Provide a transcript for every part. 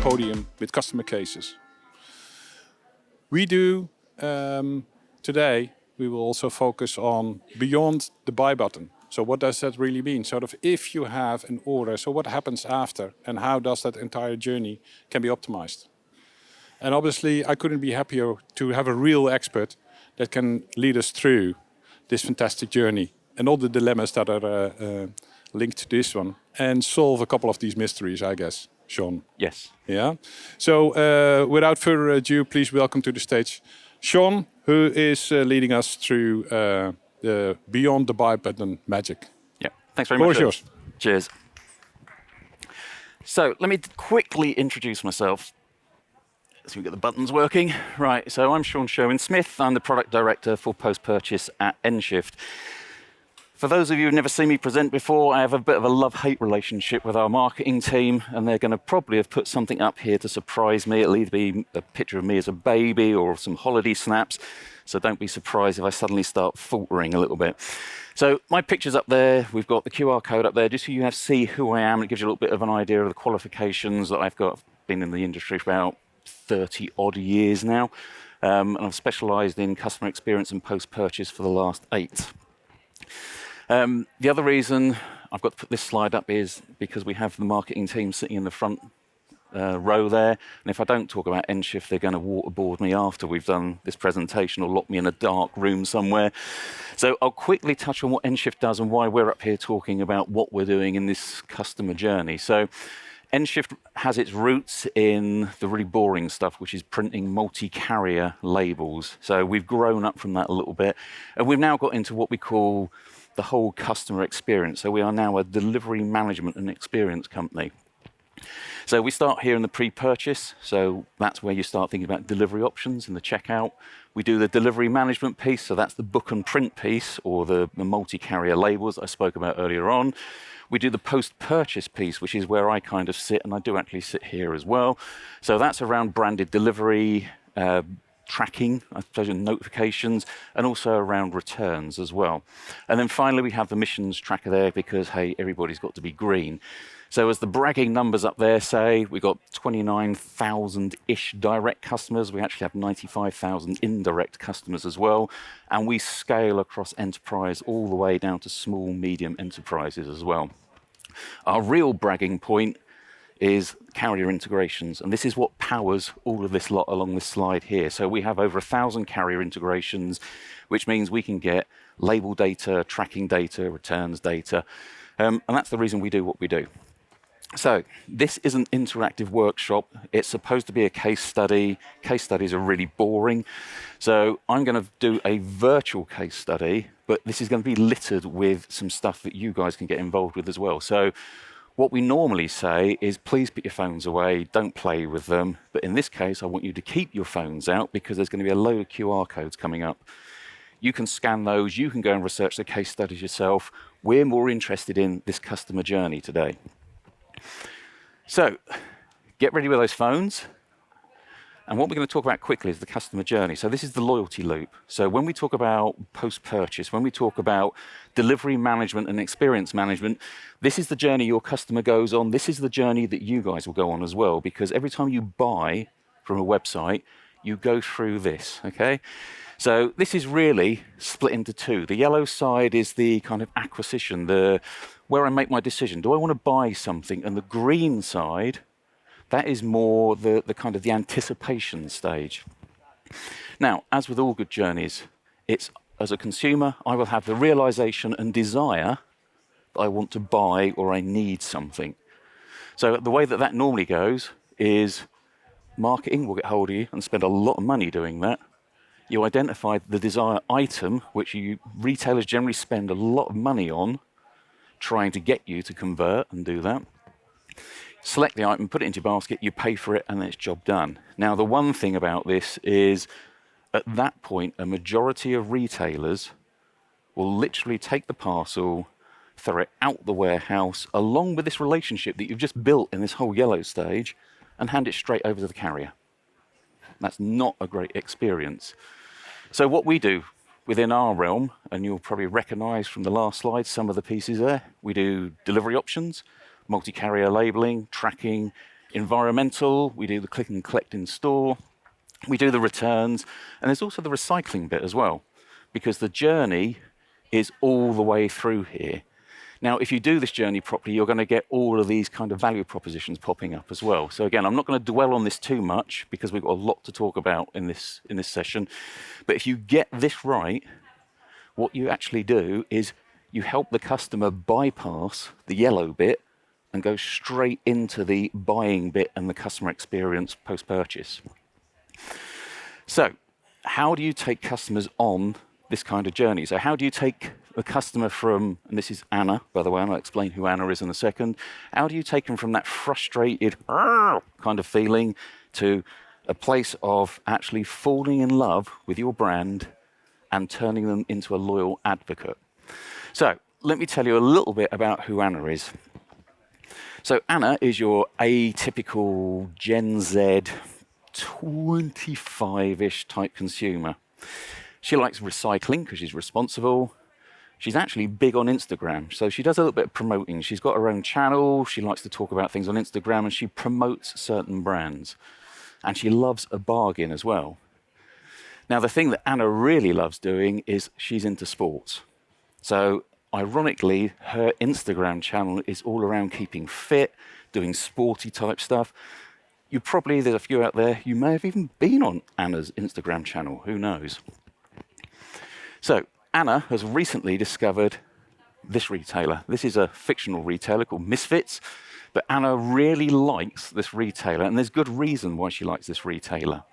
podium with customer cases. We do, today, we will also focus on beyond the buy button. So what does that really mean? Sort of if you have an order, so what happens after and how does that entire journey can be optimized? And obviously I couldn't be happier to have a real expert that can lead us through this fantastic journey and all the dilemmas that are linked to this one and solve a couple of these mysteries, I guess. Sean. Yes. Yeah. So without further ado, please welcome to the stage Sean, who is leading us through the Beyond the Buy Button magic. Yeah. Thanks very much. Floor is yours. Cheers. So let me quickly introduce myself. So we get the buttons working. Right. So I'm Sherwin-Smith. I'm the product director for post-purchase at nShift. For those of you who've never seen me present before, I have a bit of a love-hate relationship with our marketing team, and they're going to probably have put something up here to surprise me. It'll either be a picture of me as a baby or some holiday snaps, so don't be surprised if I suddenly start faltering a little bit. So my picture's up there. We've got the QR code up there, just so you have to see who I am. It gives you a little bit of an idea of the qualifications that I've got. I've been in the industry for about 30-odd years now, and I've specialised in customer experience and post-purchase for the last 8. The other reason I've got to put this slide up is because we have the marketing team sitting in the front row there, and if I don't talk about nShift, they're going to waterboard me after we've done this presentation or lock me in a dark room somewhere. So I'll quickly touch on what nShift does and why we're up here talking about what we're doing in this customer journey. So nShift has its roots in the really boring stuff, which is printing multi-carrier labels. So we've grown up from that a little bit, and we've now got into what we call the whole customer experience. So we are now a delivery management and experience company. So we start here in the pre-purchase. So that's where you start thinking about delivery options in the checkout. We do the delivery management piece. So that's the book and print piece, or the multi-carrier labels I spoke about earlier on. We do the post-purchase piece, which is where I kind of sit, and I do actually sit here as well. So that's around branded delivery, tracking, I suppose, notifications, and also around returns as well. And then finally, we have the missions tracker there because, hey, everybody's got to be green. So as the bragging numbers up there say, we've got 29,000-ish direct customers. We actually have 95,000 indirect customers as well. And we scale across enterprise all the way down to small, medium enterprises as well. Our real bragging point is carrier integrations, and this is what powers all of this lot along this slide here. So we have over 1,000 carrier integrations, which means we can get label data, tracking data, returns data, and that's the reason we do what we do. So this is an interactive workshop. It's supposed to be a case study. Case studies are really boring, so I'm going to do a virtual case study, but this is going to be littered with some stuff that you guys can get involved with as well. So what we normally say is, please put your phones away, don't play with them. But in this case, I want you to keep your phones out because there's going to be a load of QR codes coming up. You can scan those, you can go and research the case studies yourself. We're more interested in this customer journey today. So get ready with those phones. And what we're going to talk about quickly is the customer journey. So this is the loyalty loop. So when we talk about post-purchase, when we talk about delivery management and experience management, this is the journey your customer goes on. This is the journey that you guys will go on as well, because every time you buy from a website, you go through this, okay? So this is really split into two. The yellow side is the kind of acquisition, where I make my decision. Do I want to buy something? And the green side, that is more the kind of the anticipation stage. Now, as with all good journeys, it's as a consumer, I will have the realization and desire that I want to buy or I need something. So the way that normally goes is marketing will get hold of you and spend a lot of money doing that. You identify the desired item, which retailers generally spend a lot of money on, trying to get you to convert and do that. Select the item, put it into your basket, you pay for it, and then it's job done. Now, the one thing about this is, at that point, a majority of retailers will literally take the parcel, throw it out the warehouse, along with this relationship that you've just built in this whole yellow stage, and hand it straight over to the carrier. That's not a great experience. So what we do within our realm, and you'll probably recognize from the last slide some of the pieces there, we do delivery options, multi-carrier labeling, tracking, Environmental, we do the click and collect in store. We do the returns, and there's also the recycling bit as well, because the journey is all the way through here. Now, if you do this journey properly, you're going to get all of these kind of value propositions popping up as well. So again, I'm not going to dwell on this too much because we've got a lot to talk about in this session. But if you get this right, what you actually do is you help the customer bypass the yellow bit and go straight into the buying bit and the customer experience post-purchase. So how do you take customers on this kind of journey? So how do you take a customer from, and this is Anna, by the way, and I'll explain who Anna is in a second. How do you take them from that frustrated kind of feeling to a place of actually falling in love with your brand and turning them into a loyal advocate? So let me tell you a little bit about who Anna is. So Anna is your atypical Gen Z, 25-ish type consumer. She likes recycling because she's responsible. She's actually big on Instagram, so she does a little bit of promoting. She's got her own channel, she likes to talk about things on Instagram, and she promotes certain brands. And she loves a bargain as well. Now, the thing that Anna really loves doing is she's into sports. So, ironically, her Instagram channel is all around keeping fit, doing sporty type stuff. There's a few out there, you may have even been on Anna's Instagram channel, who knows? So, Anna has recently discovered this retailer. This is a fictional retailer called Misfits, but Anna really likes this retailer, and there's good reason why she likes this retailer.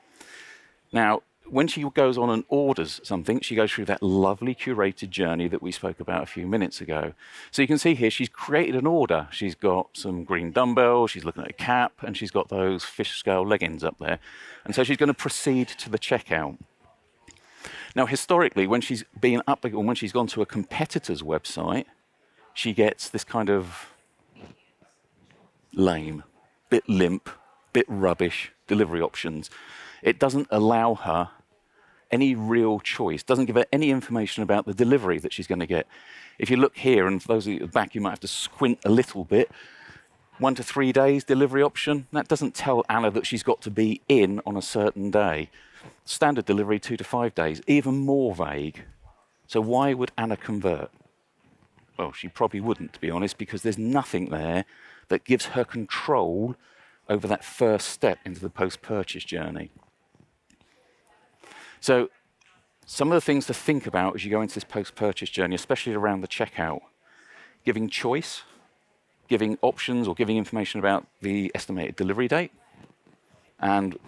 Now, when she goes on and orders something, she goes through that lovely curated journey that we spoke about a few minutes ago. So you can see here, she's created an order. She's got some green dumbbells, she's looking at a cap, and she's got those fish scale leggings up there. And so she's going to proceed to the checkout. Now, historically, when she's gone to a competitor's website, she gets this kind of lame, bit limp, bit rubbish delivery options. It doesn't allow her any real choice, doesn't give her any information about the delivery that she's going to get. If you look here, and for those of you at the back, you might have to squint a little bit, 1 to 3 days delivery option, that doesn't tell Anna that she's got to be in on a certain day. Standard delivery, 2 to 5 days, even more vague. So why would Anna convert? Well, she probably wouldn't, to be honest, because there's nothing there that gives her control over that first step into the post-purchase journey. So some of the things to think about as you go into this post-purchase journey, especially around the checkout, giving choice, giving options or giving information about the estimated delivery date. And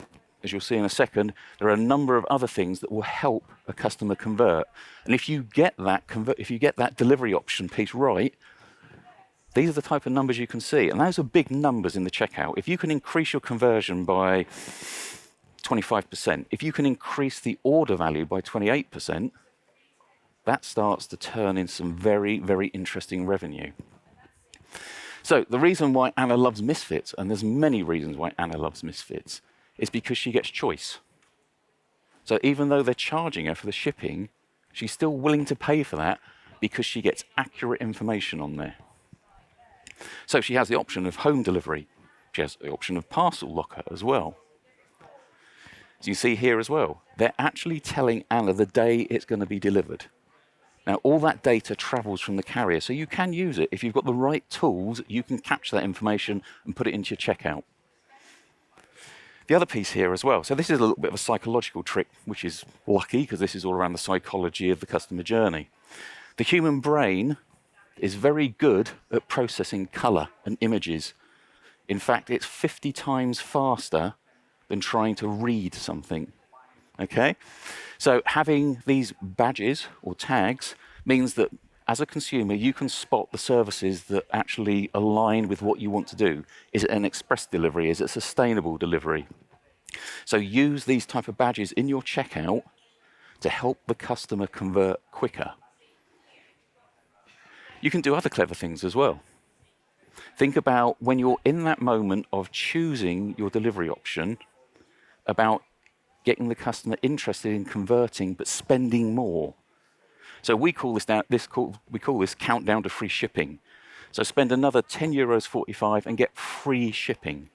as you'll see in a second, there are a number of other things that will help a customer convert. And if you get that delivery option piece right, these are the type of numbers you can see. And those are big numbers in the checkout. If you can increase your conversion by 25%, if you can increase the order value by 28%, that starts to turn in some very, very interesting revenue. So the reason why Anna loves Misfits, and there's many reasons why Anna loves Misfits, is because she gets choice. So even though they're charging her for the shipping, she's still willing to pay for that because she gets accurate information on there. So she has the option of home delivery. She has the option of parcel locker as well. So you see here as well, they're actually telling Anna the day it's going to be delivered. Now, all that data travels from the carrier, so you can use it. If you've got the right tools, you can capture that information and put it into your checkout. The other piece here as well, so this is a little bit of a psychological trick, which is lucky because this is all around the psychology of the customer journey. The human brain is very good at processing color and images. In fact, it's 50 times faster than trying to read something. Okay? So having these badges or tags means that as a consumer, you can spot the services that actually align with what you want to do. Is it an express delivery? Is it a sustainable delivery? So use these type of badges in your checkout to help the customer convert quicker. You can do other clever things as well. Think about when you're in that moment of choosing your delivery option, about getting the customer interested in converting but spending more. So we call this countdown to free shipping. So spend another €10.45 and get free shipping.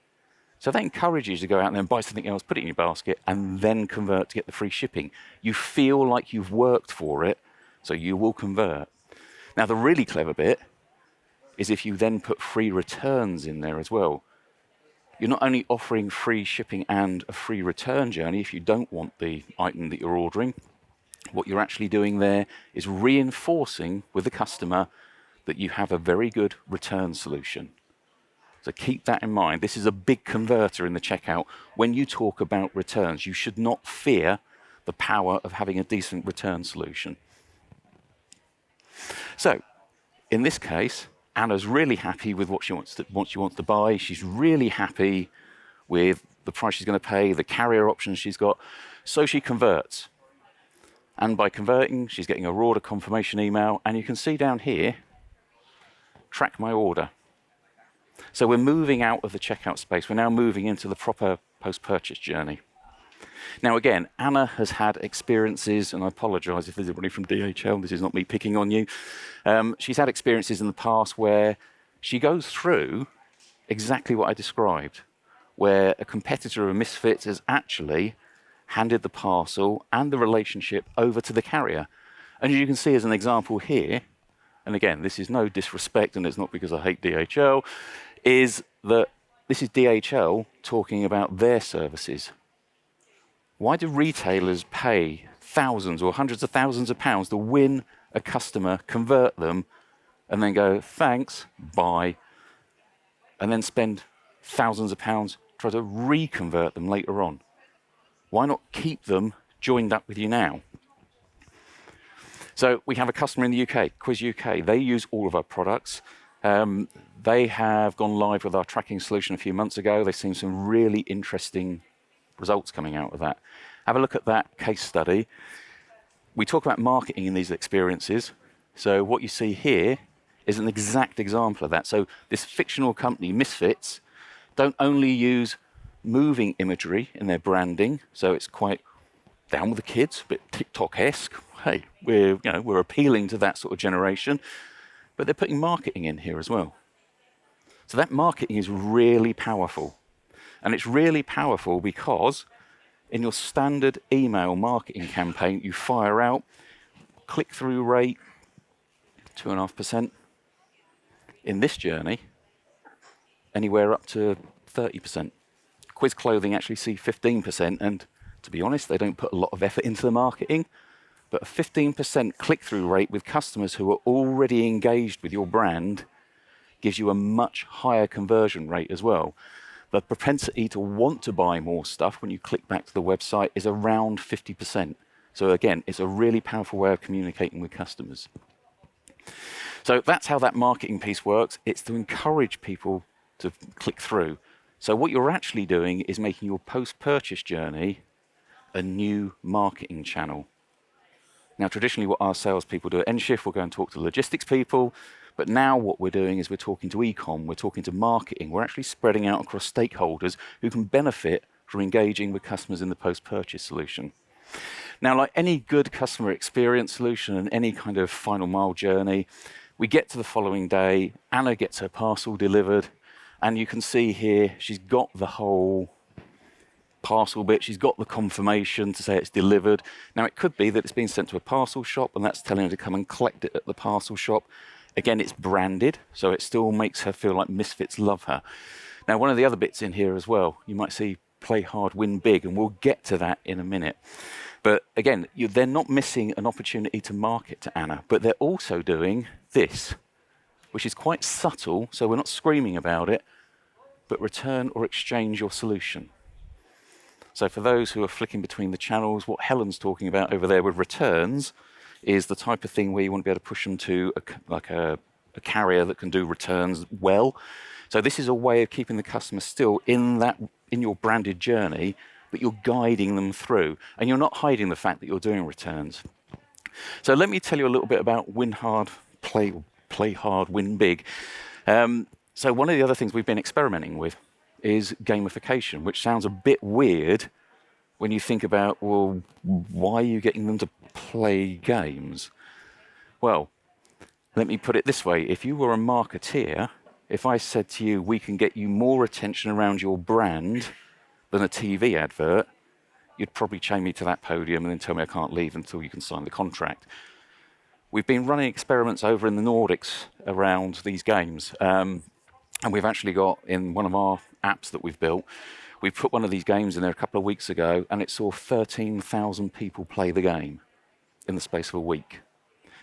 So that encourages you to go out there and buy something else, put it in your basket, and then convert to get the free shipping. You feel like you've worked for it, so you will convert. Now, the really clever bit is if you then put free returns in there as well. You're not only offering free shipping and a free return journey if you don't want the item that you're ordering. What you're actually doing there is reinforcing with the customer that you have a very good return solution. So keep that in mind. This is a big converter in the checkout. When you talk about returns, you should not fear the power of having a decent return solution. So in this case, Anna's really happy with what she wants to buy. She's really happy with the price she's going to pay, the carrier options she's got. So she converts. And by converting, she's getting her order confirmation email. And you can see down here, track my order. So we're moving out of the checkout space. We're now moving into the proper post-purchase journey. Now, again, Anna has had experiences, and I apologize if there's anybody from DHL, this is not me picking on you. She's had experiences in the past where she goes through exactly what I described, where a competitor of Misfits has actually handed the parcel and the relationship over to the carrier. And as you can see as an example here, and again, this is no disrespect, and it's not because I hate DHL, is that this is DHL talking about their services. Why do retailers pay thousands or hundreds of thousands of pounds to win a customer, convert them, and then go, thanks, bye, and then spend thousands of pounds trying to reconvert them later on? Why not keep them joined up with you now? So we have a customer in the UK, Quiz UK. They use all of our products. They have gone live with our tracking solution a few months ago. They've seen some really interesting results coming out of that. Have a look at that case study. We talk about marketing in these experiences. So what you see here is an exact example of that. So this fictional company, Misfits, don't only use moving imagery in their branding, so it's quite down with the kids, a bit TikTok-esque. Hey, we're appealing to that sort of generation, but they're putting marketing in here as well. So that marketing is really powerful. And it's really powerful because in your standard email marketing campaign, you fire out click-through rate, 2.5%. In this journey, anywhere up to 30%. Quiz Clothing actually see 15%, and to be honest, they don't put a lot of effort into the marketing, but a 15% click-through rate with customers who are already engaged with your brand gives you a much higher conversion rate as well. The propensity to want to buy more stuff when you click back to the website is around 50%. So again, it's a really powerful way of communicating with customers. So that's how that marketing piece works. It's to encourage people to click through. So what you're actually doing is making your post-purchase journey a new marketing channel. Now, traditionally, what our salespeople do at nShift, we'll go and talk to logistics people. But now what we're doing is we're talking to e-com, we're talking to marketing. We're actually spreading out across stakeholders who can benefit from engaging with customers in the post-purchase solution. Now, like any good customer experience solution and any kind of final mile journey, we get to the following day, Anna gets her parcel delivered, and you can see here she's got the whole parcel bit, she's got the confirmation to say it's delivered. Now, it could be that it's been sent to a parcel shop, and that's telling her to come and collect it at the parcel shop. Again, it's branded, so it still makes her feel like Misfits love her. Now, one of the other bits in here as well, you might see play hard, win big, and we'll get to that in a minute. But again, they're not missing an opportunity to market to Anna, but they're also doing this, which is quite subtle, so we're not screaming about it, but return or exchange your solution. So for those who are flicking between the channels, what Helen's talking about over there with returns is the type of thing where you want to be able to push them to a carrier that can do returns well. So this is a way of keeping the customer still in your branded journey, but you're guiding them through, and you're not hiding the fact that you're doing returns. So let me tell you a little bit about win hard, play hard, win big. So one of the other things we've been experimenting with is gamification, which sounds a bit weird when you think about, well, why are you getting them to play games? Well, let me put it this way. If you were a marketeer if I said to you, we can get you more attention around your brand than a TV advert, you'd probably chain me to that podium and then tell me I can't leave until you can sign the contract. We've been running experiments over in the Nordics around these games. And we've actually got, in one of our apps that we've built, we put one of these games in there a couple of weeks ago, and it saw 13,000 people play the game in the space of a week.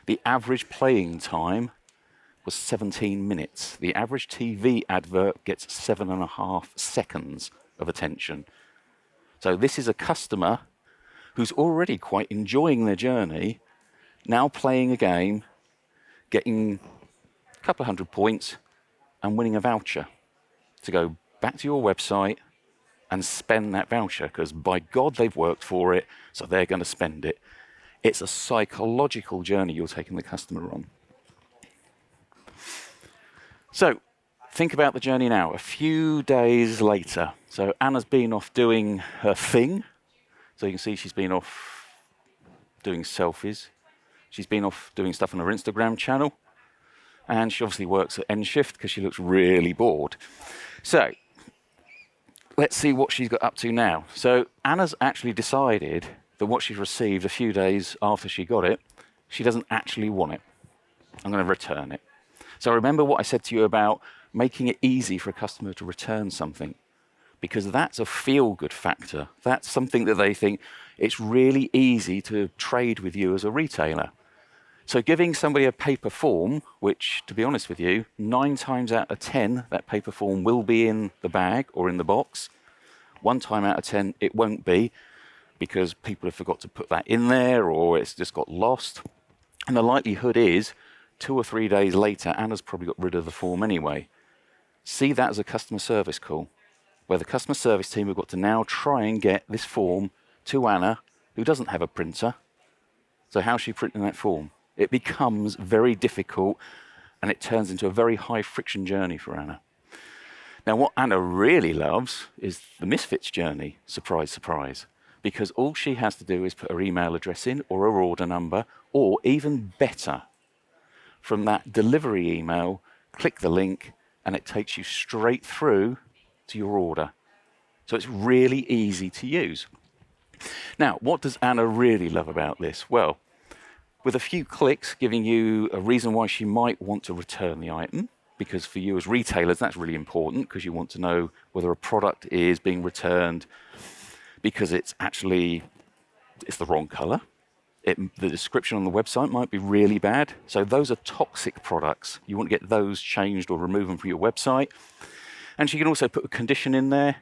The average playing time was 17 minutes. The average TV advert gets 7.5 seconds of attention. So this is a customer who's already quite enjoying their journey, now playing a game, getting a couple of hundred points, and winning a voucher to go back to your website and spend that voucher, because by God they've worked for it, so they're going to spend it. It's a psychological journey you're taking the customer on. So think about the journey now, a few days later. So Anna's been off doing her thing. So you can see she's been off doing selfies. She's been off doing stuff on her Instagram channel. And she obviously works at nShift because she looks really bored. So let's see what she's got up to now. So Anna's actually decided that what she's received a few days after she got it, she doesn't actually want it. I'm going to return it. So remember what I said to you about making it easy for a customer to return something, because that's a feel-good factor. That's something that they think it's really easy to trade with you as a retailer. So giving somebody a paper form, which, to be honest with you, 9 times out of 10, that paper form will be in the bag or in the box. 1 time out of 10, it won't be, because people have forgot to put that in there, or it's just got lost. And the likelihood is, 2 or 3 days later, Anna's probably got rid of the form anyway. See that as a customer service call, where the customer service team have got to now try and get this form to Anna, who doesn't have a printer. So how's she printing that form? It becomes very difficult, and it turns into a very high friction journey for Anna. Now, what Anna really loves is the Misfits journey, surprise, surprise, because all she has to do is put her email address in or her order number, or even better, from that delivery email, click the link, and it takes you straight through to your order. So it's really easy to use. Now, what does Anna really love about this? Well, with a few clicks giving you a reason why she might want to return the item, because for you as retailers, that's really important, because you want to know whether a product is being returned because it's the wrong color. The description on the website might be really bad. So those are toxic products. You want to get those changed or remove them from your website. And she can also put a condition in there.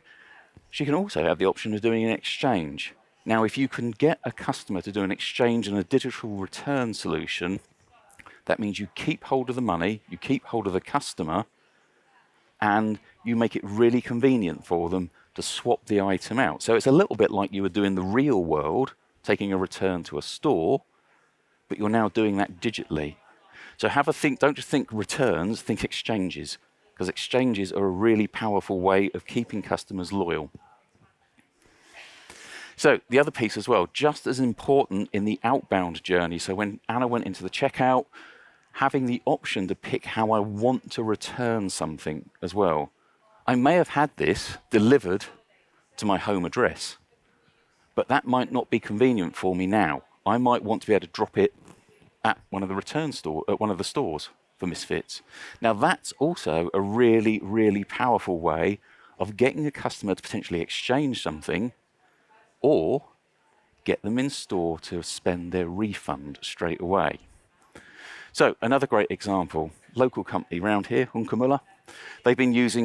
She can also have the option of doing an exchange. Now, if you can get a customer to do an exchange and a digital return solution, that means you keep hold of the money, you keep hold of the customer, and you make it really convenient for them to swap the item out. So it's a little bit like you would do in the real world, taking a return to a store, but you're now doing that digitally. So have a think, don't just think returns, think exchanges, because exchanges are a really powerful way of keeping customers loyal. So the other piece as well, just as important in the outbound journey. So when Anna went into the checkout, having the option to pick how I want to return something as well. I may have had this delivered to my home address, but that might not be convenient for me now. I might want to be able to drop it at one of the stores for Misfits. Now that's also a really, really powerful way of getting a customer to potentially exchange something, or get them in store to spend their refund straight away. So another great example, local company around here, Hunkemuller. They've been using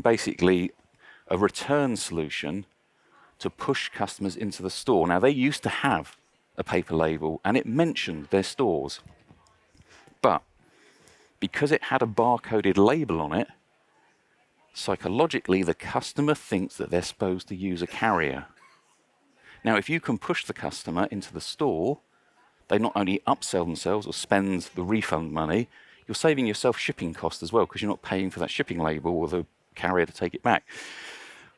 basically a return solution to push customers into the store. Now, they used to have a paper label, and it mentioned their stores. But because it had a barcoded label on it, psychologically, the customer thinks that they're supposed to use a carrier. Now, if you can push the customer into the store, they not only upsell themselves or spend the refund money, you're saving yourself shipping costs as well, because you're not paying for that shipping label or the carrier to take it back.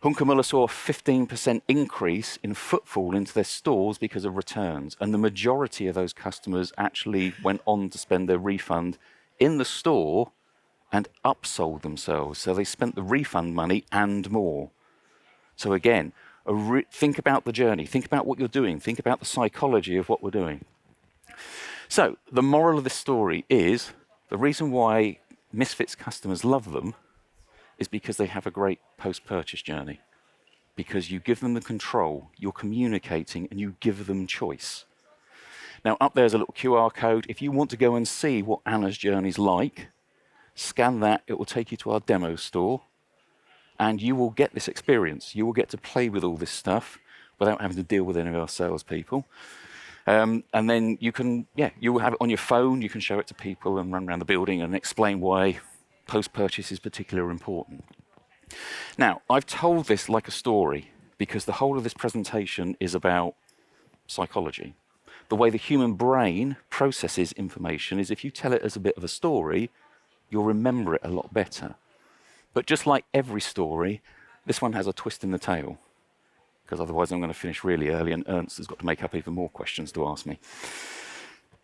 Hunkemuller saw a 15% increase in footfall into their stores because of returns, and the majority of those customers actually went on to spend their refund in the store and upsold themselves. So they spent the refund money and more. So again, think about the journey, think about what you're doing, think about the psychology of what we're doing. So the moral of this story is the reason why Misfits customers love them is because they have a great post-purchase journey. Because you give them the control, you're communicating, and you give them choice. Now, up there's a little QR code. If you want to go and see what Anna's journey's like, scan that. It will take you to our demo store, and you will get this experience. You will get to play with all this stuff without having to deal with any of our salespeople. And then you can, you will have it on your phone. You can show it to people and run around the building and explain why post-purchase is particularly important. Now, I've told this like a story because the whole of this presentation is about psychology. The way the human brain processes information is if you tell it as a bit of a story, you'll remember it a lot better. But just like every story, this one has a twist in the tail, because otherwise I'm going to finish really early and Ernst has got to make up even more questions to ask me.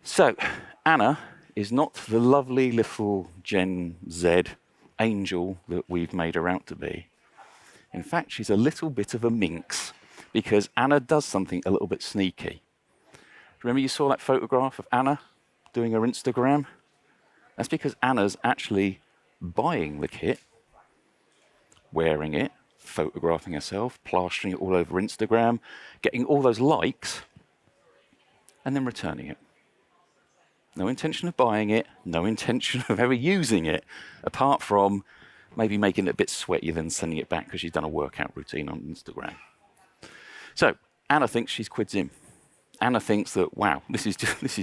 So, Anna is not the lovely little Gen Z angel that we've made her out to be. In fact, she's a little bit of a minx, because Anna does something a little bit sneaky. Remember you saw that photograph of Anna doing her Instagram? That's because Anna's actually buying the kit, wearing it, photographing herself, plastering it all over Instagram, getting all those likes, and then returning it. No intention of buying it, no intention of ever using it, apart from maybe making it a bit sweaty, then sending it back because she's done a workout routine on Instagram. So Anna thinks she's quids in. Anna thinks that, wow, this is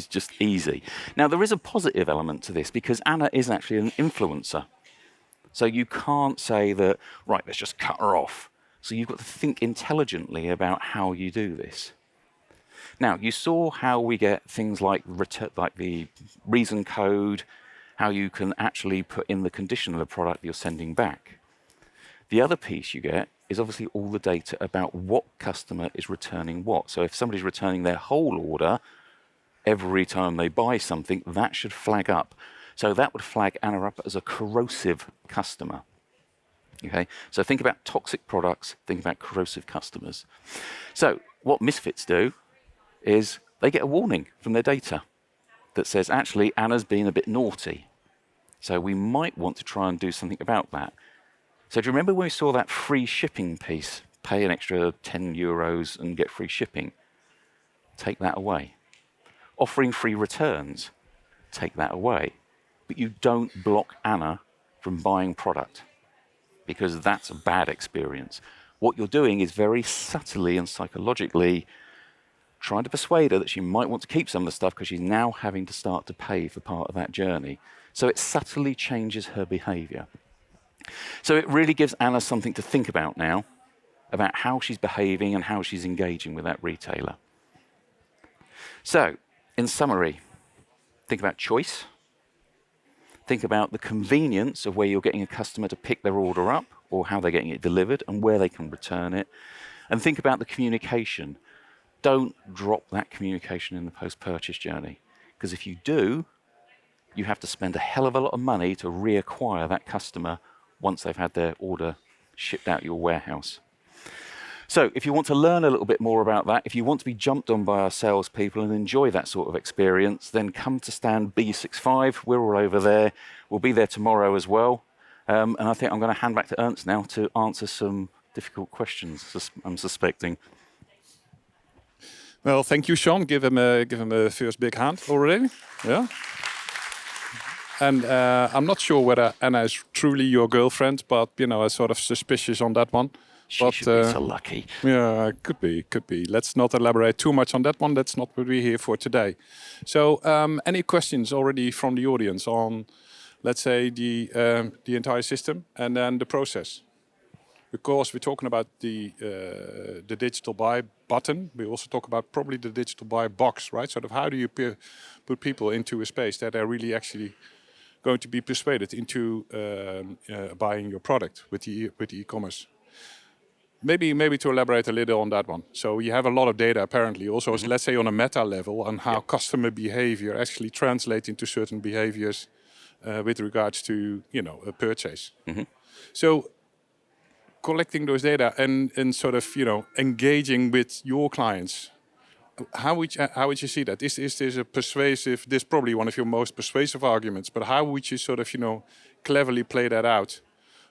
just easy. Now, there is a positive element to this because Anna is actually an influencer. So you can't say that, right, let's just cut her off. So you've got to think intelligently about how you do this. Now, you saw how we get things like the reason code, how you can actually put in the condition of the product you're sending back. The other piece you get is obviously all the data about what customer is returning what. So if somebody's returning their whole order every time they buy something, that should flag up. So that would flag Anna up as a corrosive customer. Okay, so think about toxic products, think about corrosive customers. So what Misfits do is they get a warning from their data that says, actually, Anna's been a bit naughty. So we might want to try and do something about that. So do you remember when we saw that free shipping piece? Pay an extra €10 and get free shipping. Take that away. Offering free returns. Take that away. But you don't block Anna from buying product, because that's a bad experience. What you're doing is very subtly and psychologically trying to persuade her that she might want to keep some of the stuff because she's now having to start to pay for part of that journey. So it subtly changes her behavior. So it really gives Anna something to think about now, about how she's behaving and how she's engaging with that retailer. So, in summary, think about choice. Think about the convenience of where you're getting a customer to pick their order up or how they're getting it delivered and where they can return it. And think about the communication. Don't drop that communication in the post-purchase journey, because if you do, you have to spend a hell of a lot of money to reacquire that customer once they've had their order shipped out your warehouse. So if you want to learn a little bit more about that, if you want to be jumped on by our salespeople and enjoy that sort of experience, then come to stand B65. We're all over there. We'll be there tomorrow as well. And I think I'm going to hand back to Ernst now to answer some difficult questions, I'm suspecting. Well, thank you, Sean. Give him a first big hand already. Yeah. And I'm not sure whether Anna is truly your girlfriend, but I'm sort of suspicious on that one. She should be so lucky. Yeah, could be. Let's not elaborate too much on that one. That's not what we're here for today. So, any questions already from the audience on, let's say, the entire system and then the process? Because we're talking about the digital buy button, we also talk about probably the digital buy box, right? Sort of how do you put people into a space that are really actually going to be persuaded into buying your product with the e-commerce? Maybe to elaborate a little on that one. So you have a lot of data apparently also, let's say on a meta level, on how customer behavior actually translates into certain behaviors with regards to a purchase. So collecting those data and sort of engaging with your clients. How would you see that? Is this a persuasive? This is probably one of your most persuasive arguments. But how would you sort of cleverly play that out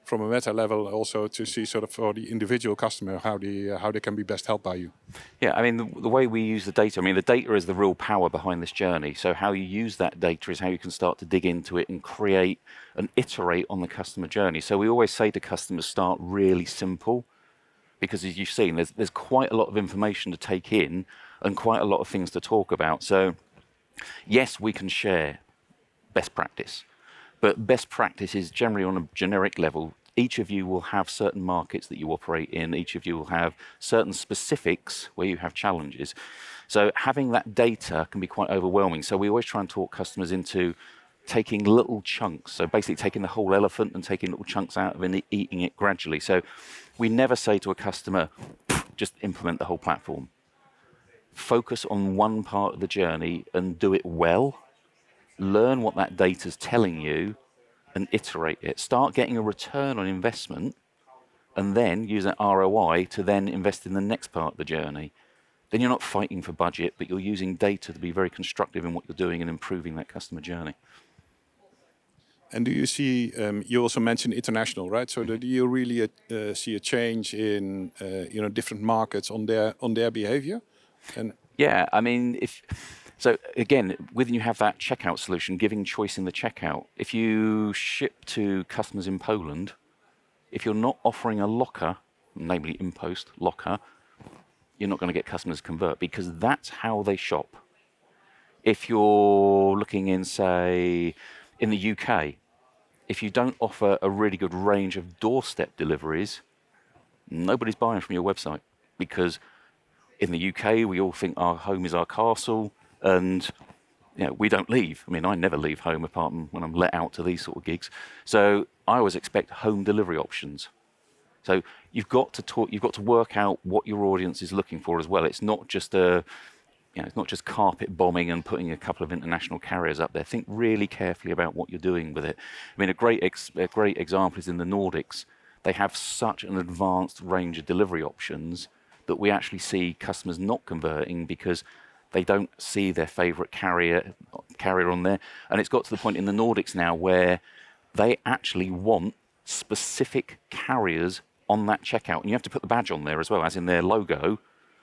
from a meta level, also to see sort of for the individual customer how they can be best helped by you? Yeah, I mean, the way we use the data, I mean, the data is the real power behind this journey. So how you use that data is how you can start to dig into it and create and iterate on the customer journey. So we always say to customers, start really simple, because as you've seen, there's quite a lot of information to take in and quite a lot of things to talk about. So yes, we can share best practice, but best practice is generally on a generic level. Each of you will have certain markets that you operate in. Each of you will have certain specifics where you have challenges. So having that data can be quite overwhelming. So we always try and talk customers into taking little chunks. So basically taking the whole elephant and taking little chunks out of it and eating it gradually. So we never say to a customer, just implement the whole platform. Focus on one part of the journey and do it well. Learn what that data's telling you and iterate it. Start getting a return on investment and then use that ROI to then invest in the next part of the journey. Then you're not fighting for budget, but you're using data to be very constructive in what you're doing and improving that customer journey. And do you see, you also mentioned international, right? So do you really see a change in different markets on their behavior? And yeah, I mean, so again, when you have that checkout solution, giving choice in the checkout, if you ship to customers in Poland, if you're not offering a locker, namely InPost locker, you're not going to get customers to convert, because that's how they shop. If you're looking in, say, in the UK, if you don't offer a really good range of doorstep deliveries, nobody's buying from your website, because in the UK, we all think our home is our castle, and we don't leave. I mean, I never leave home apart from when I'm let out to these sort of gigs. So I always expect home delivery options. So you've got to work out what your audience is looking for as well. It's not just it's not just carpet bombing and putting a couple of international carriers up there. Think really carefully about what you're doing with it. I mean, a great example is in the Nordics. They have such an advanced range of delivery options that we actually see customers not converting because they don't see their favorite carrier on there. And it's got to the point in the Nordics now where they actually want specific carriers on that checkout. And you have to put the badge on there as well, as in their logo,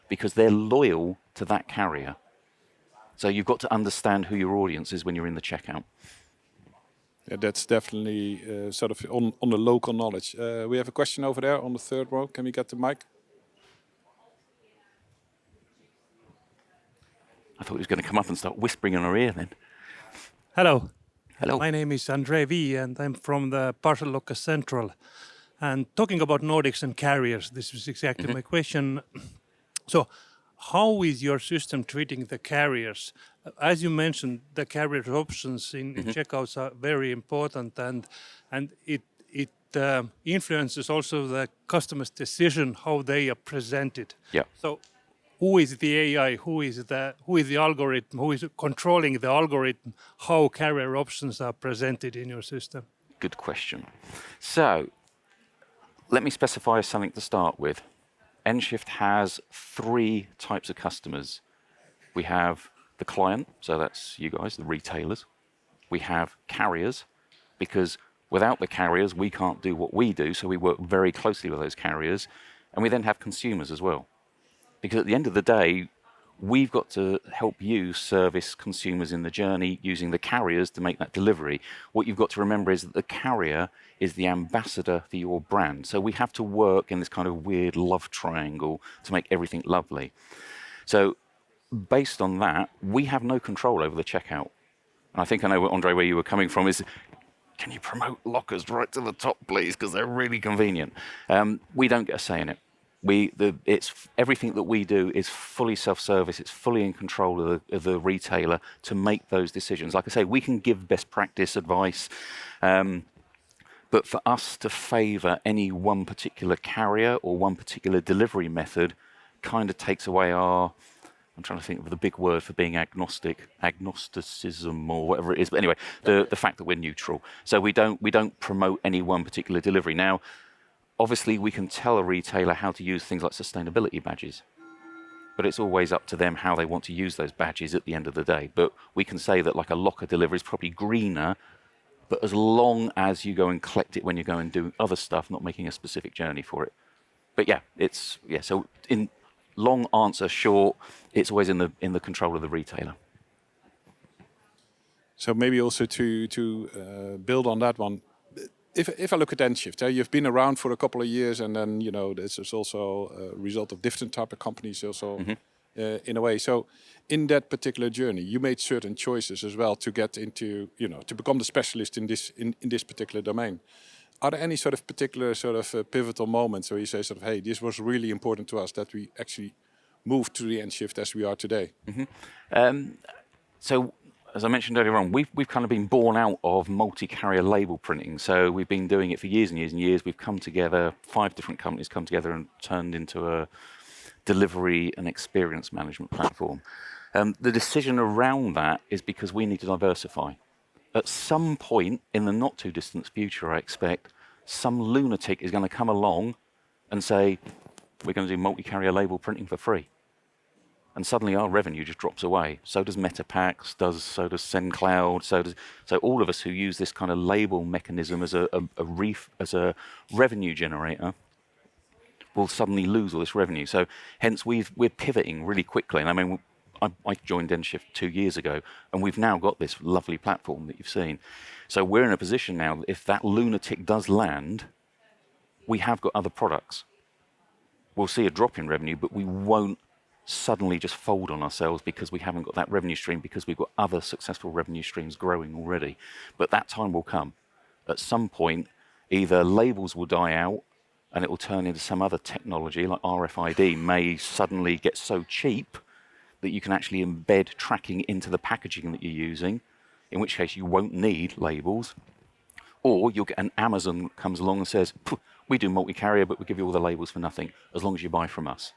because they're loyal to that carrier. So you've got to understand who your audience is when you're in the checkout. Yeah, that's definitely sort of on the local knowledge. We have a question over there on the third row. Can we get the mic? I thought he was going to come up and start whispering in our ear then. Hello. Hello. My name is Andre V, and I'm from the Parcel Locker Central. And talking about Nordics and carriers, this is exactly my question. So, how is your system treating the carriers? As you mentioned, the carrier options in checkouts are very important, and it influences also the customer's decision how they are presented. Yeah. So, who is the AI? Who is the algorithm? Who is controlling the algorithm? How carrier options are presented in your system? Good question. So, let me specify something to start with. nShift has 3 types of customers. We have the client, so that's you guys, the retailers. We have carriers, because without the carriers, we can't do what we do, so we work very closely with those carriers. And we then have consumers as well. Because at the end of the day, we've got to help you service consumers in the journey using the carriers to make that delivery. What you've got to remember is that the carrier is the ambassador for your brand. So we have to work in this kind of weird love triangle to make everything lovely. So based on that, we have no control over the checkout. And I think I know, Andre, where you were coming from is, can you promote lockers right to the top, please? Because they're really convenient. We don't get a say in it. Everything that we do is fully self-service. It's fully in control of the retailer to make those decisions. Like I say, we can give best practice advice, but for us to favour any one particular carrier or one particular delivery method kind of takes away our I'm trying to think of the big word for being agnostic, agnosticism or whatever it is. But anyway, the fact that we're neutral. So we don't promote any one particular delivery. Now, obviously, we can tell a retailer how to use things like sustainability badges, but it's always up to them how they want to use those badges at the end of the day. But we can say that like a locker delivery is probably greener, but as long as you go and collect it when you go and do other stuff, not making a specific journey for it. But yeah, so in long answer short, it's always in the control of the retailer. So maybe also to build on that one, if I look at nShift, you've been around for a couple of years, and then this is also a result of different type of companies also, in a way. So in that particular journey, you made certain choices as well to get into, to become the specialist in this particular domain. Are there any sort of particular pivotal moments where you say hey, this was really important to us that we actually moved to the nShift as we are today? So as I mentioned earlier on, we've kind of been born out of multi-carrier label printing. So we've been doing it for years and years and years. We've come together, 5 different companies come together and turned into a delivery and experience management platform. The decision around that is because we need to diversify. At some point in the not too distant future, I expect, some lunatic is going to come along and say, we're going to do multi-carrier label printing for free. And suddenly our revenue just drops away. So does MetaPack, so does SendCloud, so all of us who use this kind of label mechanism as a revenue generator will suddenly lose all this revenue. So hence we're pivoting really quickly. And I mean, I joined nShift 2 years ago, and we've now got this lovely platform that you've seen. So we're in a position now that if that lunatic does land, we have got other products. We'll see a drop in revenue, but we won't suddenly just fold on ourselves because we haven't got that revenue stream, because we've got other successful revenue streams growing already. But that time will come. At some point, either labels will die out and it will turn into some other technology, like RFID may suddenly get so cheap that you can actually embed tracking into the packaging that you're using, in which case you won't need labels. Or you'll get an Amazon that comes along and says, we do multi-carrier, but we give you all the labels for nothing, as long as you buy from us.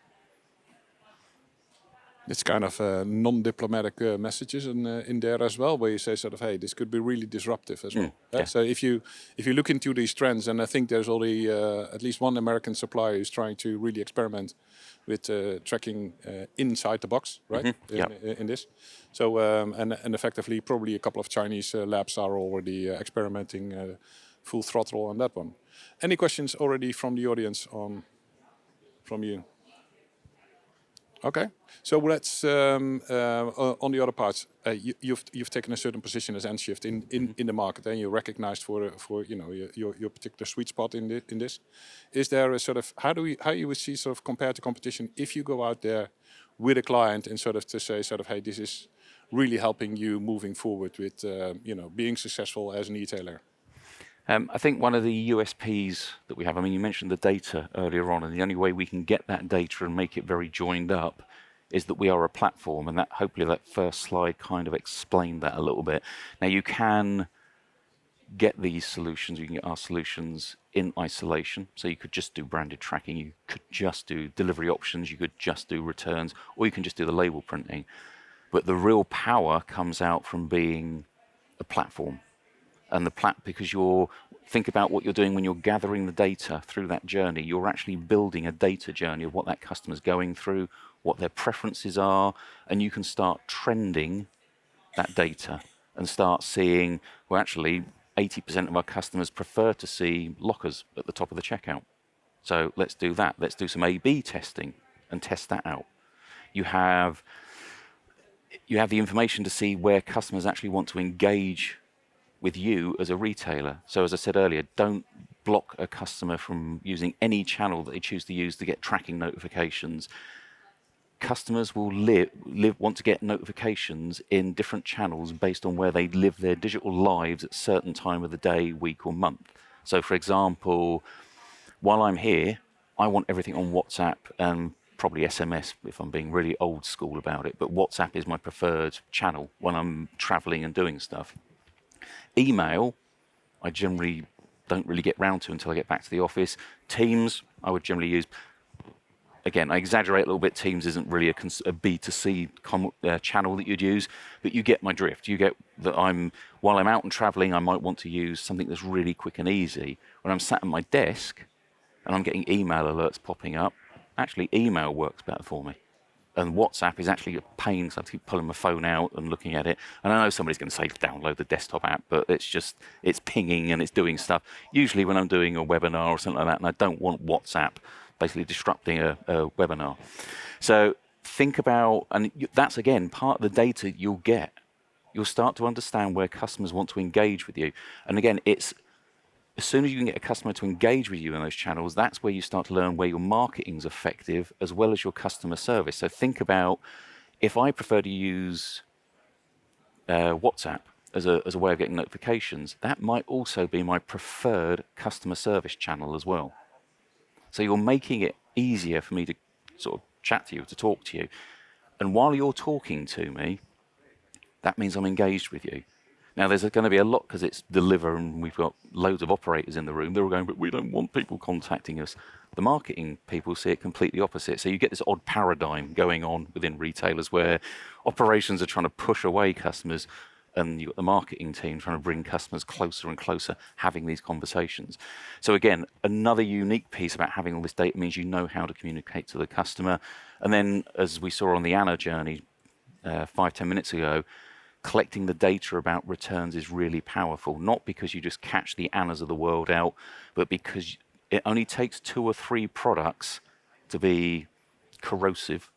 It's kind of non-diplomatic messages in there as well, where you say hey, this could be really disruptive as well. Yeah. So if you look into these trends, and I think there's already at least one American supplier who's trying to really experiment with tracking inside the box, right? In this. So and effectively, probably a couple of Chinese labs are already experimenting full throttle on that one. Any questions already from the audience from you? Okay, so let's on the other parts. You've taken a certain position as nShift in the market, and you're recognized for your particular sweet spot in this. Is there a how you would see compared to competition if you go out there with a client and to say hey, this is really helping you moving forward with being successful as an e-tailer? I think one of the USPs that we have, I mean, you mentioned the data earlier on, and the only way we can get that data and make it very joined up is that we are a platform, and that hopefully that first slide kind of explained that a little bit. Now, you can get these solutions, you can get our solutions in isolation, so you could just do branded tracking, you could just do delivery options, you could just do returns, or you can just do the label printing. But the real power comes out from being a platform. And because think about what you're doing when you're gathering the data through that journey. You're actually building a data journey of what that customer's going through, what their preferences are, and you can start trending that data and start seeing, well, actually, 80% of our customers prefer to see lockers at the top of the checkout. So let's do that. Let's do some A/B testing and test that out. You have the information to see where customers actually want to engage with you as a retailer. So as I said earlier, don't block a customer from using any channel that they choose to use to get tracking notifications. Customers will want to get notifications in different channels based on where they live their digital lives at a certain time of the day, week or month. So for example, while I'm here, I want everything on WhatsApp and probably SMS if I'm being really old school about it, but WhatsApp is my preferred channel when I'm traveling and doing stuff. Email, I generally don't really get round to until I get back to the office. Teams, I would generally use, again, I exaggerate a little bit. Teams isn't really a B2C channel that you'd use, but you get my drift. You get that while I'm out and traveling, I might want to use something that's really quick and easy. When I'm sat at my desk and I'm getting email alerts popping up, actually email works better for me. And WhatsApp is actually a pain, so I keep pulling my phone out and looking at it. And I know somebody's going to say download the desktop app, but it's pinging and it's doing stuff. Usually when I'm doing a webinar or something like that, and I don't want WhatsApp basically disrupting a webinar. So think about, and that's again part of the data you'll get. You'll start to understand where customers want to engage with you. And again, it's as soon as you can get a customer to engage with you in those channels, that's where you start to learn where your marketing's effective as well as your customer service. So think about, if I prefer to use WhatsApp as a way of getting notifications, that might also be my preferred customer service channel as well. So you're making it easier for me to sort of chat to you, to talk to you. And while you're talking to me, that means I'm engaged with you. Now, there's going to be a lot, because it's deliver and we've got loads of operators in the room. They're all going, but we don't want people contacting us. The marketing people see it completely opposite. So you get this odd paradigm going on within retailers where operations are trying to push away customers, and you've got the marketing team trying to bring customers closer and closer, having these conversations. So again, another unique piece about having all this data means you know how to communicate to the customer. And then, as we saw on the Anna journey 5-10 minutes ago, collecting the data about returns is really powerful, not because you just catch the Annas of the world out, but because it only takes 2 or 3 products to be corrosive,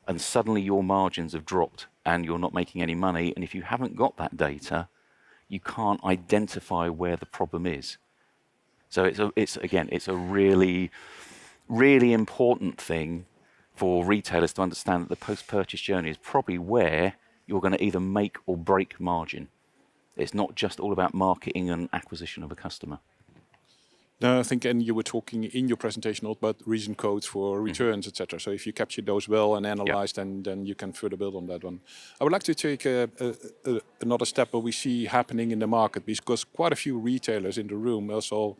and suddenly your margins have dropped and you're not making any money. And if you haven't got that data, you can't identify where the problem is. So it's a really, really important thing for retailers to understand that the post-purchase journey is probably where you're going to either make or break margin. It's not just all about marketing and acquisition of a customer. No, I think, and you were talking in your presentation also about reason codes for returns, etc. So if you capture those well and analyze, then you can further build on that one. I would like to take another step what we see happening in the market, because quite a few retailers in the room also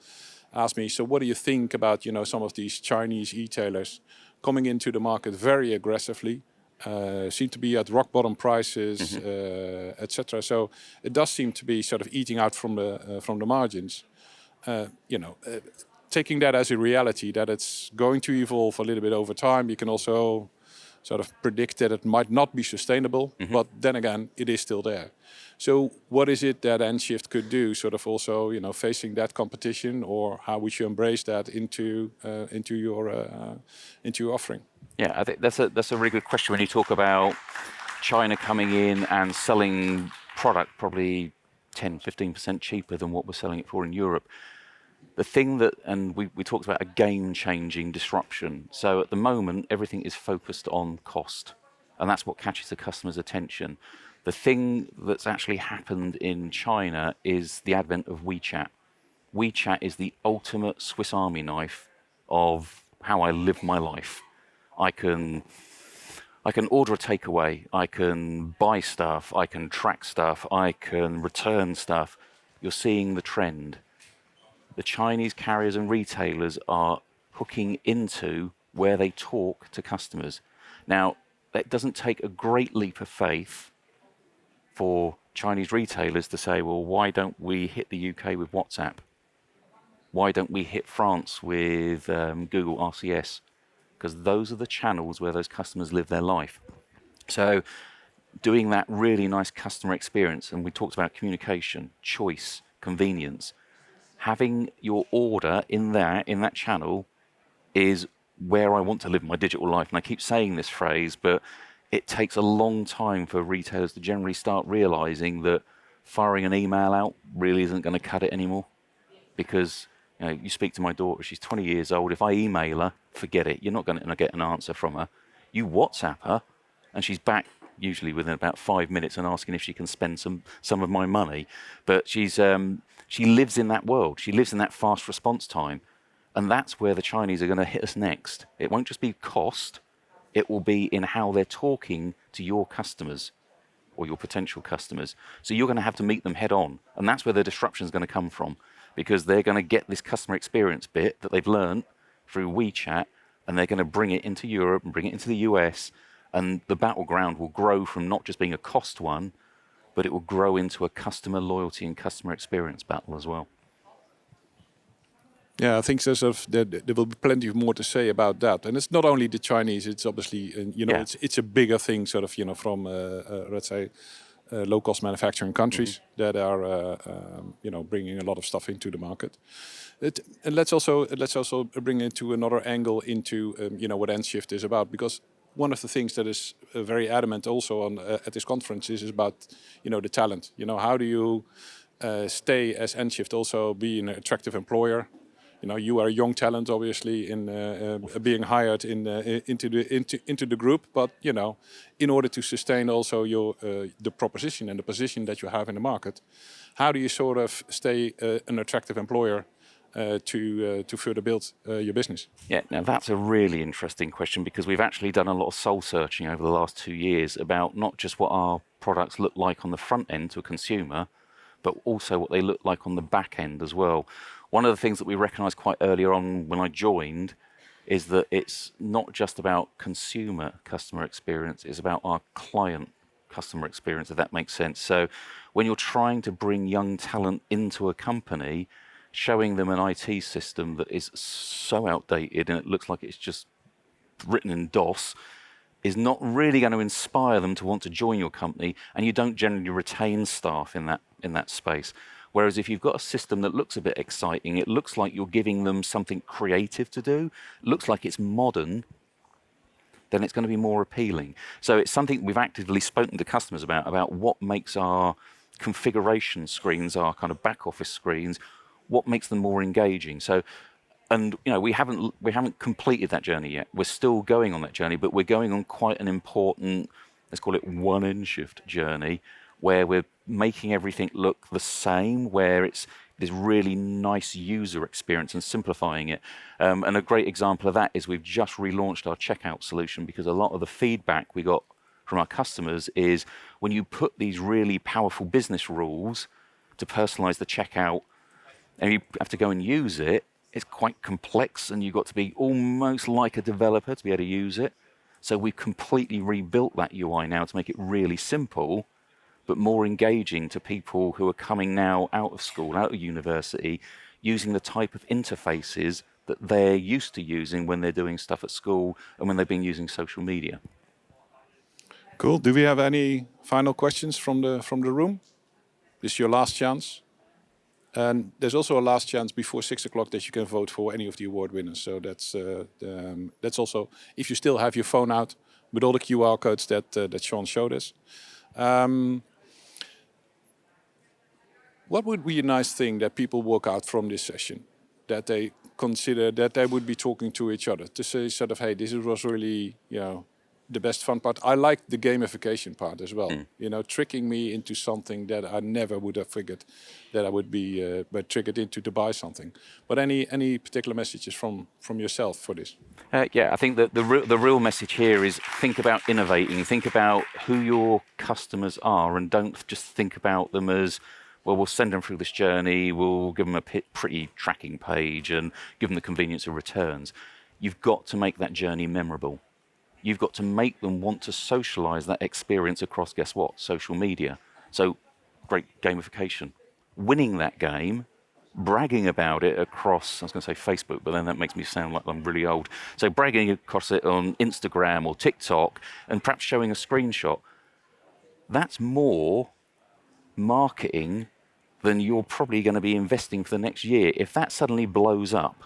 asked me, so what do you think about some of these Chinese e-tailers coming into the market very aggressively? Seem to be at rock bottom prices, etc. So it does seem to be sort of eating out from the margins. Taking that as a reality, that it's going to evolve a little bit over time. You can also sort of predict that it might not be sustainable, but then again, it is still there. So what is it that nShift could do, sort of also, facing that competition, or how would you embrace that into your offering? Yeah, I think that's a really good question when you talk about China coming in and selling product probably 10-15% cheaper than what we're selling it for in Europe. The thing that, and we talked about a game-changing disruption. So at the moment, everything is focused on cost, and that's what catches the customer's attention. The thing that's actually happened in China is the advent of WeChat. WeChat is the ultimate Swiss Army knife of how I live my life. I can order a takeaway, I can buy stuff, I can track stuff, I can return stuff. You're seeing the trend. The Chinese carriers and retailers are hooking into where they talk to customers. Now, that doesn't take a great leap of faith for Chinese retailers to say, well, why don't we hit the UK with WhatsApp? Why don't we hit France with Google RCS? Because those are the channels where those customers live their life. So doing that really nice customer experience, and we talked about communication, choice, convenience, having your order in that channel is where I want to live my digital life. And I keep saying this phrase, but it takes a long time for retailers to generally start realizing that firing an email out really isn't going to cut it anymore. Because you speak to my daughter, she's 20 years old. If I email her, forget it. You're not going to get an answer from her. You WhatsApp her, and she's back usually within about 5 minutes and asking if she can spend some of my money. But she lives in that world. She lives in that fast response time. And that's where the Chinese are going to hit us next. It won't just be cost. It will be in how they're talking to your customers or your potential customers. So you're going to have to meet them head on. And that's where the disruption is going to come from, because they're going to get this customer experience bit that they've learned through WeChat, and they're going to bring it into Europe and bring it into the US, and the battleground will grow from not just being a cost one, but it will grow into a customer loyalty and customer experience battle as well. Yeah, I think there will be plenty more to say about that. And it's not only the Chinese; it's obviously it's a bigger thing, from let's say low-cost manufacturing countries that are bringing a lot of stuff into the market. And let's also bring into another angle into what nShift is about, because one of the things that is very adamant also on at this conference is about the talent. How do you stay as nShift also be an attractive employer? You are a young talent, obviously, in being hired into the group. But in order to sustain also your the proposition and the position that you have in the market, how do you sort of stay an attractive employer to further build your business? Yeah, now that's a really interesting question, because we've actually done a lot of soul searching over the last 2 years about not just what our products look like on the front end to a consumer, but also what they look like on the back end as well. One of the things that we recognised quite earlier on when I joined is that it's not just about customer experience, it's about our client customer experience, if that makes sense. So when you're trying to bring young talent into a company, showing them an IT system that is so outdated and it looks like it's just written in DOS is not really going to inspire them to want to join your company, and you don't generally retain staff in that space. Whereas if you've got a system that looks a bit exciting, it looks like you're giving them something creative to do, looks like it's modern, then it's going to be more appealing. So it's something we've actively spoken to customers about what makes our configuration screens, our kind of back office screens, what makes them more engaging. So, and we haven't completed that journey yet. We're still going on that journey, but we're going on quite an important, let's call it one nShift journey, where we're making everything look the same, where it's this really nice user experience and simplifying it. And a great example of that is we've just relaunched our checkout solution, because a lot of the feedback we got from our customers is when you put these really powerful business rules to personalize the checkout and you have to go and use it, it's quite complex, and you've got to be almost like a developer to be able to use it. So we've completely rebuilt that UI now to make it really simple, but more engaging to people who are coming now out of school, out of university, using the type of interfaces that they're used to using when they're doing stuff at school and when they've been using social media. Cool. Do we have any final questions from the room? This is your last chance. And there's also a last chance before 6 o'clock that you can vote for any of the award winners. So that's also, if you still have your phone out with all the QR codes that Sean showed us. What would be a nice thing that people walk out from this session, that they consider that they would be talking to each other to say sort of, hey, this was really, the best fun part. I like the gamification part as well. Tricking me into something that I never would have figured that I would be triggered into to buy something. But any particular messages from yourself for this? Yeah, I think that the real message here is think about innovating, think about who your customers are, and don't just think about them as, well, we'll send them through this journey, we'll give them a pretty tracking page and give them the convenience of returns. You've got to make that journey memorable. You've got to make them want to socialize that experience across, guess what, social media. So great gamification. Winning that game, bragging about it across, I was going to say Facebook, but then that makes me sound like I'm really old. So bragging across it on Instagram or TikTok and perhaps showing a screenshot. That's more marketing than you're probably going to be investing for the next year. If that suddenly blows up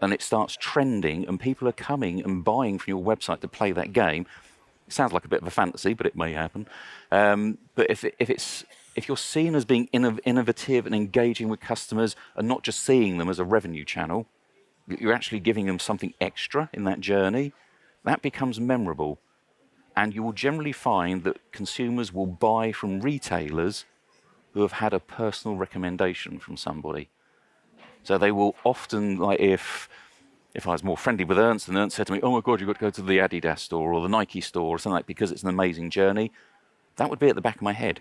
and it starts trending and people are coming and buying from your website to play that game, it sounds like a bit of a fantasy, but it may happen. But if you're seen as being innovative and engaging with customers and not just seeing them as a revenue channel, you're actually giving them something extra in that journey, that becomes memorable. And you will generally find that consumers will buy from retailers who have had a personal recommendation from somebody. So they will often, like if I was more friendly with Ernst and Ernst said to me, oh my God, you've got to go to the Adidas store or the Nike store or something like that because it's an amazing journey, that would be at the back of my head.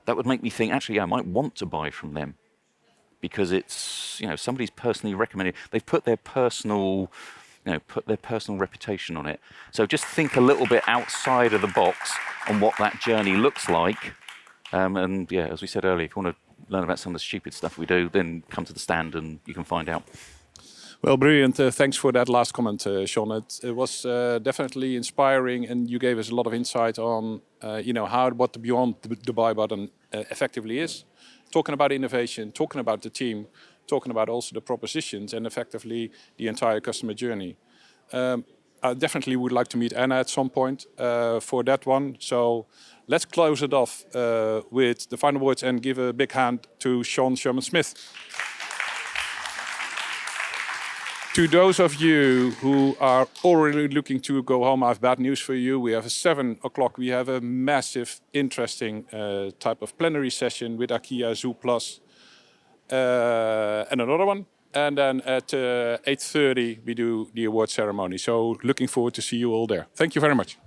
That would make me think, actually, yeah, I might want to buy from them because it's, somebody's personally recommended. They've put their personal put their personal reputation on it. So just think a little bit outside of the box on what that journey looks like. And yeah, as we said earlier, if you want to learn about some of the stupid stuff we do, then come to the stand and you can find out. Well, brilliant. Thanks for that last comment, Sean. It was definitely inspiring, and you gave us a lot of insight on, what the Beyond the Buy button effectively is. Talking about innovation, talking about the team, talking about also the propositions, and effectively the entire customer journey. I definitely would like to meet Anna at some point for that one. So let's close it off with the final words and give a big hand to Sean Sherwin-Smith. To those of you who are already looking to go home, I have bad news for you. We have at 7 o'clock, we have a massive, interesting type of plenary session with IKEA Zoo Plus and another one. And then at 8:30, we do the award ceremony. So looking forward to see you all there. Thank you very much.